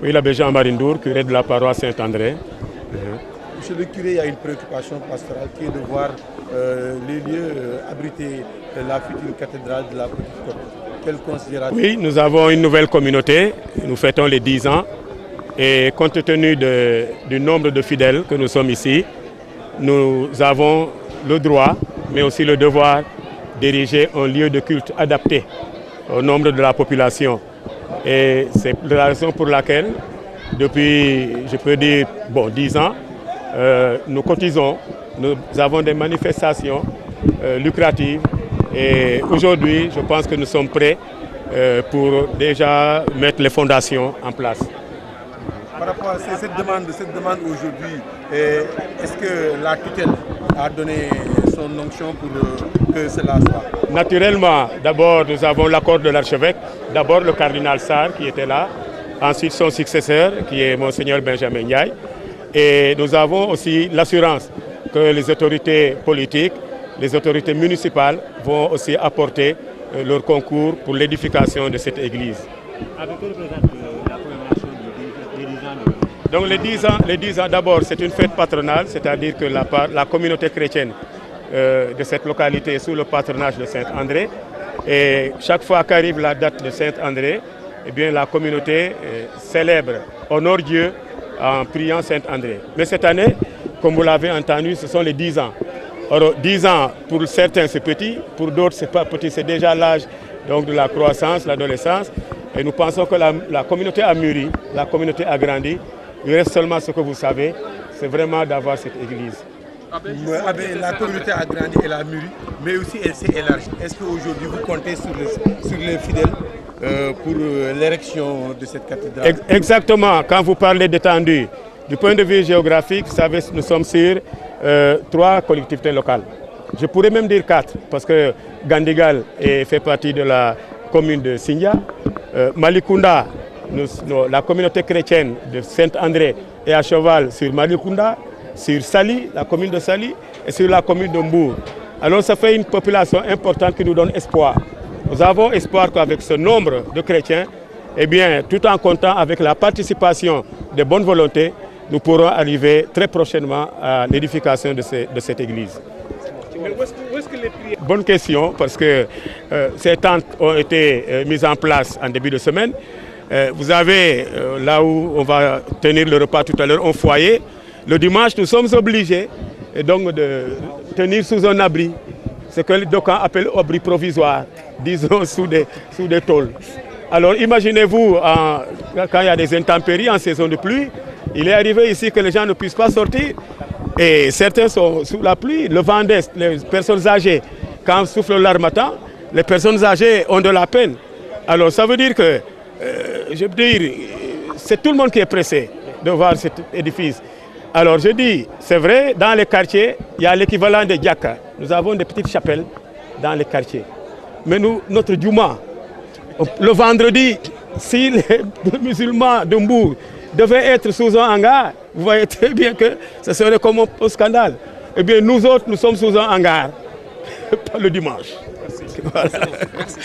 Oui, l'abbé Jean-Marie Ndour, curé de la paroisse Saint-André. Monsieur le curé, il y a une préoccupation pastorale qui est de voir les lieux abriter la future cathédrale de la Petite Côte. Quelle considération? Oui, nous avons une nouvelle communauté, nous fêtons les 10 ans et compte tenu du nombre de fidèles que nous sommes ici, nous avons le droit, mais aussi le devoir d'ériger un lieu de culte adapté au nombre de la population. Et c'est la raison pour laquelle, depuis, je peux dire, 10 ans, nous cotisons, nous avons des manifestations lucratives et aujourd'hui, je pense que nous sommes prêts pour déjà mettre les fondations en place. Par rapport à cette demande aujourd'hui, est-ce que la tutelle a donné son onction pour que cela soit? Naturellement, d'abord nous avons l'accord de l'archevêque, d'abord le cardinal Sarr qui était là, ensuite son successeur qui est Monseigneur Benjamin Ndiaye, et nous avons aussi l'assurance que les autorités politiques, les autorités municipales vont aussi apporter leur concours pour l'édification de cette église. Avec quelle représente la commémoration des 10 ans? Donc les 10 ans d'abord c'est une fête patronale, c'est-à-dire que la communauté chrétienne de cette localité est sous le patronage de Saint-André. Et chaque fois qu'arrive la date de Saint-André, eh bien, la communauté célèbre, honore Dieu en priant Saint-André. Mais cette année, comme vous l'avez entendu, ce sont les 10 ans. Alors 10 ans, pour certains c'est petit, pour d'autres c'est pas petit, c'est déjà l'âge donc, de la croissance, l'adolescence. Et nous pensons que la communauté a mûri, la communauté a grandi. Il reste seulement ce que vous savez, c'est vraiment d'avoir cette église. La communauté a grandi, elle a mûri, mais aussi elle s'est élargie. Est-ce qu'aujourd'hui vous comptez sur les fidèles pour l'érection de cette cathédrale? Exactement, quand vous parlez d'étendue, du point de vue géographique, vous savez, nous sommes sur 3 collectivités locales. Je pourrais même dire 4, parce que Gandigal fait partie de la commune de Sindia. Malikunda, la communauté chrétienne de Saint-André est à cheval sur Malikunda, sur Sali, la commune de Sali, et sur la commune de Mbour. Alors ça fait une population importante qui nous donne espoir. Nous avons espoir qu'avec ce nombre de chrétiens, eh bien, tout en comptant avec la participation de bonnes volontés, nous pourrons arriver très prochainement à l'édification de cette église. Bonne question, parce que ces tentes ont été mises en place en début de semaine. Vous avez, là où on va tenir le repas tout à l'heure, un foyer. Le dimanche, nous sommes obligés donc, de tenir sous un abri, ce que les docans appellent abri provisoire, disons sous des tôles. Alors imaginez-vous, quand il y a des intempéries en saison de pluie, il est arrivé ici que les gens ne puissent pas sortir. Et certains sont sous la pluie, le vent d'est, les personnes âgées, quand souffle l'armatan, les personnes âgées ont de la peine. Alors ça veut dire que, je veux dire, c'est tout le monde qui est pressé de voir cet édifice. Alors je dis, c'est vrai, dans les quartiers, il y a l'équivalent de Diaka. Nous avons des petites chapelles dans les quartiers. Mais nous, notre Djouma, le vendredi, si les musulmans de Mbour devaient être sous un hangar, vous voyez très bien que ce serait comme un scandale. Eh bien, nous autres, nous sommes sous un hangar, le dimanche. Merci. Voilà. Merci.